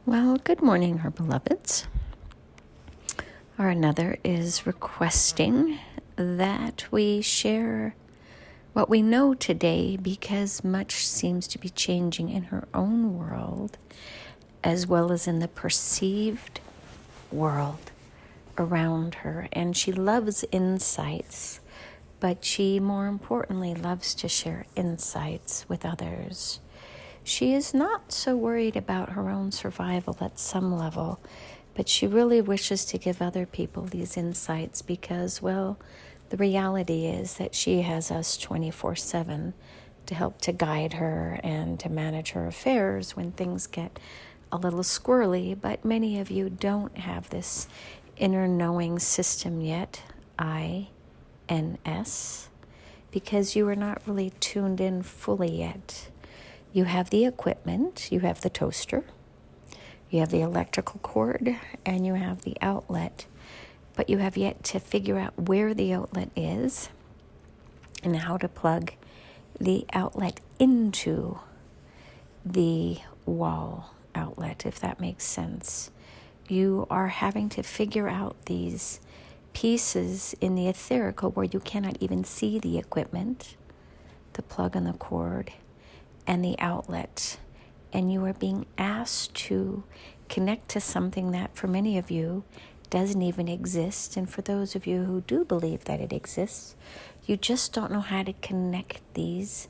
Well, good morning, our beloveds. Our another is requesting that we share what we know today because much seems to be changing in her own world as well as in the perceived world around her. And she loves insights, but she more importantly loves to share insights with others. She is not so worried about her own survival at some level, but she really wishes to give other people these insights because, well, the reality is that she has us 24/7 to help to guide her and to manage her affairs when things get a little squirrely. But many of you don't have this inner knowing system yet, INS, because you are not really tuned in fully yet. You have the equipment, you have the toaster, you have the electrical cord, and you have the outlet. But you have yet to figure out where the outlet is and how to plug the outlet into the wall outlet, if that makes sense. You are having to figure out these pieces in the etherical where you cannot even see the equipment, the plug and the cord, and the outlet, and you are being asked to connect to something that for many of you doesn't even exist, and for those of you who do believe that it exists, you just don't know how to connect these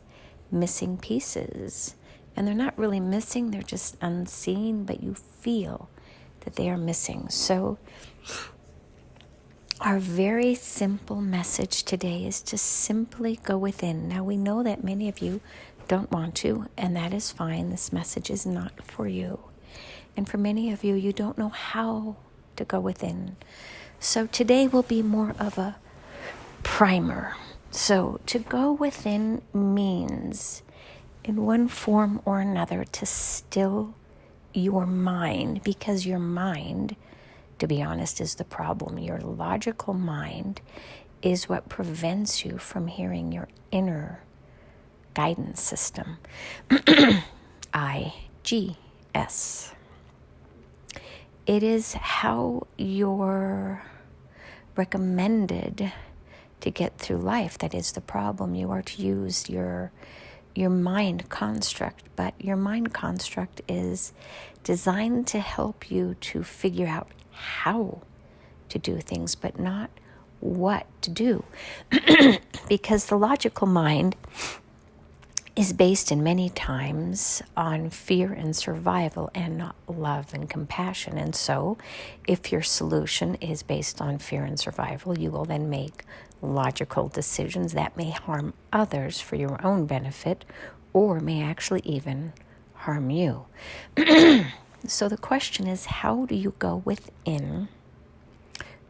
missing pieces. And they're not really missing, they're just unseen, but you feel that they are missing. So our very simple message today is to simply go within. Now we know that many of you don't want to, and that is fine. This message is not for you. And for many of you, you don't know how to go within. So today will be more of a primer. So to go within means, in one form or another, to still your mind, because your mind, to be honest, is the problem. Your logical mind is what prevents you from hearing your inner guidance system, IGS. It is how you're recommended to get through life that is the problem. You are to use your mind construct, but your mind construct is designed to help you to figure out how to do things, but not what to do. Because the logical mind is based in many times on fear and survival and not love and compassion. And so if your solution is based on fear and survival, you will then make logical decisions that may harm others for your own benefit or may actually even harm you. So the question is, how do you go within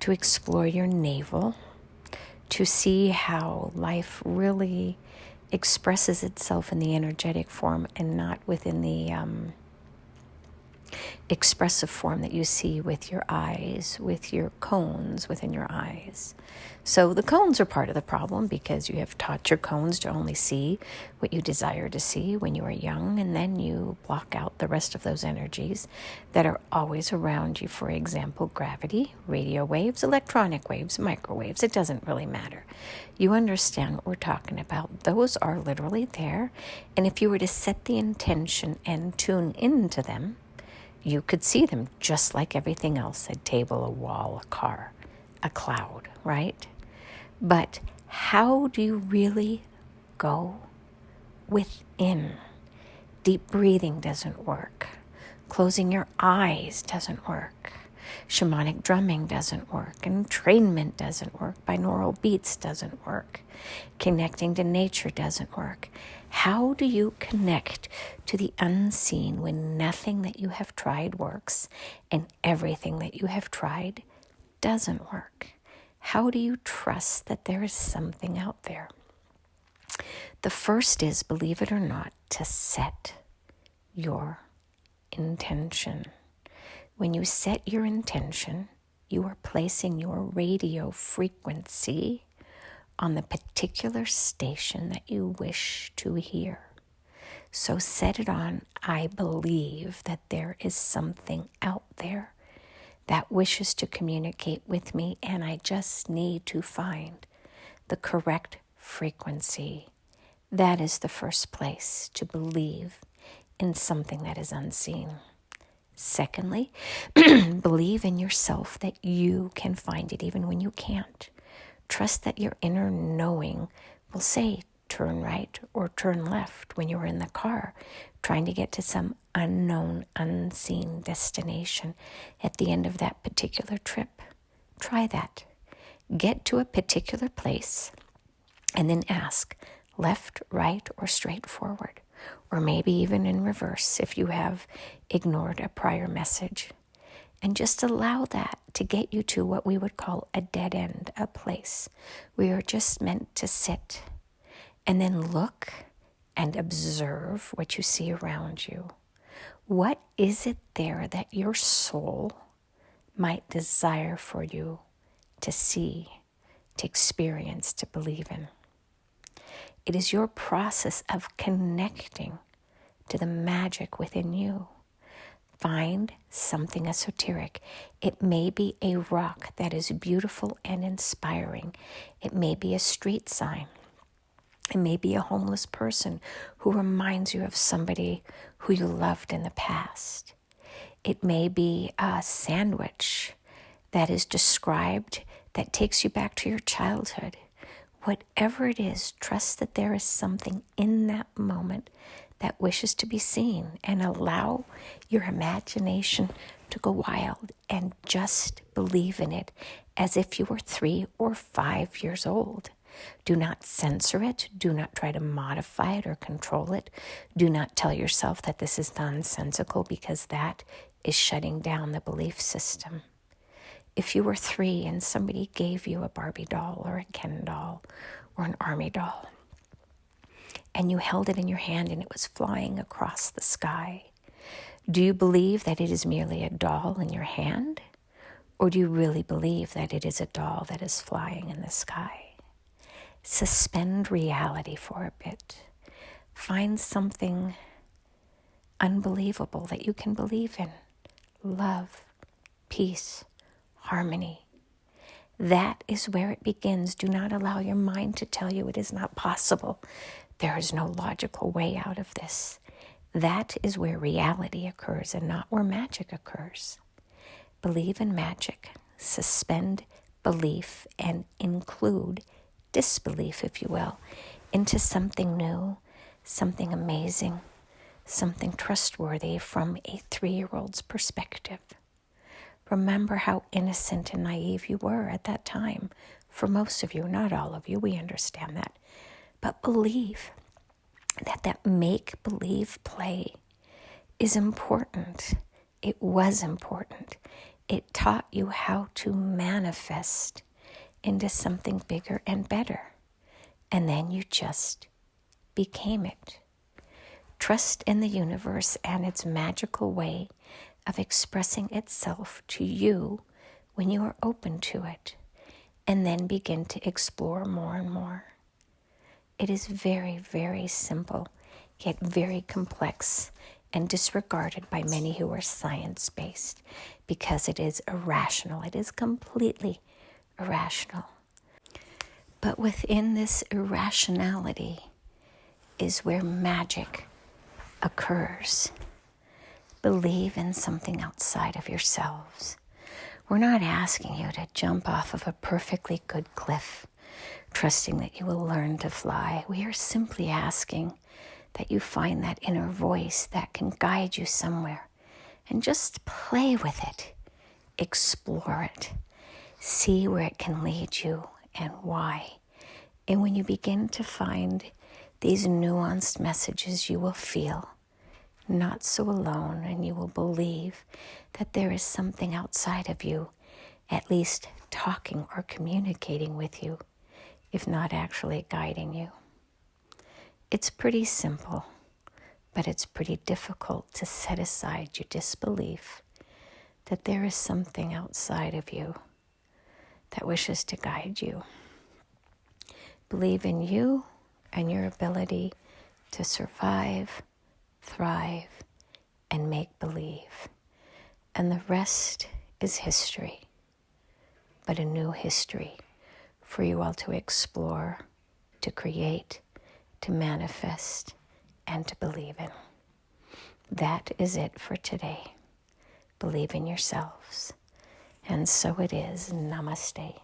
to explore your navel, to see how life really expresses itself in the energetic form and not within the expressive form that you see with your eyes, with your cones within your eyes. So the cones are part of the problem because you have taught your cones to only see what you desire to see when you are young, and then you block out the rest of those energies that are always around you. For example, gravity, radio waves, electronic waves, microwaves. It doesn't really matter. You understand what we're talking about. Those are literally there, and if you were to set the intention and tune into them, you could see them just like everything else, a table, a wall, a car, a cloud, right? But how do you really go within? Deep breathing doesn't work. Closing your eyes doesn't work. Shamanic drumming doesn't work. Entrainment doesn't work. Binaural beats doesn't work. Connecting to nature doesn't work. How do you connect to the unseen when nothing that you have tried works and everything that you have tried doesn't work? How do you trust that there is something out there? The first is, believe it or not, to set your intention. When you set your intention, you are placing your radio frequency on the particular station that you wish to hear. So set it on, I believe that there is something out there that wishes to communicate with me, and I just need to find the correct frequency. That is the first place to believe in something that is unseen. Secondly, believe in yourself that you can find it even when you can't. Trust that your inner knowing will say, turn right or turn left when you're in the car trying to get to some unknown, unseen destination at the end of that particular trip. Try that. Get to a particular place and then ask, left, right, or straight forward, or maybe even in reverse if you have ignored a prior message. And just allow that to get you to what we would call a dead end, a place where you're just meant to sit and then look and observe what you see around you. What is it there that your soul might desire for you to see, to experience, to believe in? It is your process of connecting to the magic within you. Find something esoteric. It may be a rock that is beautiful and inspiring. It may be a street sign. It may be a homeless person who reminds you of somebody who you loved in the past. It may be a sandwich that is described that takes you back to your childhood. Whatever it is, trust that there is something in that moment that wishes to be seen, and allow your imagination to go wild and just believe in it as if you were 3 or 5 years old. Do not censor it. Do not try to modify it or control it. Do not tell yourself that this is nonsensical, because that is shutting down the belief system. If you were 3 and somebody gave you a Barbie doll or a Ken doll or an army doll, and you held it in your hand and it was flying across the sky, do you believe that it is merely a doll in your hand? Or do you really believe that it is a doll that is flying in the sky? Suspend reality for a bit. Find something unbelievable that you can believe in. Love, peace, harmony. That is where it begins. Do not allow your mind to tell you it is not possible. There is no logical way out of this. That is where reality occurs and not where magic occurs. Believe in magic. Suspend belief and include disbelief, if you will, into something new, something amazing, something trustworthy from a 3-year-old's perspective. Remember how innocent and naive you were at that time. For most of you, not all of you, we understand that. But believe that make-believe play is important. It was important. It taught you how to manifest into something bigger and better. And then you just became it. Trust in the universe and its magical way of expressing itself to you when you are open to it, and then begin to explore more and more. It is very, very simple, yet very complex and disregarded by many who are science-based because it is irrational. It is completely irrational. But within this irrationality is where magic occurs. Believe in something outside of yourselves. We're not asking you to jump off of a perfectly good cliff, trusting that you will learn to fly. We are simply asking that you find that inner voice that can guide you somewhere, and just play with it. Explore it. See where it can lead you and why. And when you begin to find these nuanced messages, you will feel not so alone, and you will believe that there is something outside of you, at least talking or communicating with you, if not actually guiding you. It's pretty simple, but it's pretty difficult to set aside your disbelief that there is something outside of you that wishes to guide you. Believe in you and your ability to survive, thrive, and make believe. And the rest is history, but a new history for you all to explore, to create, to manifest, and to believe in. That is it for today. Believe in yourselves. And so it is. Namaste.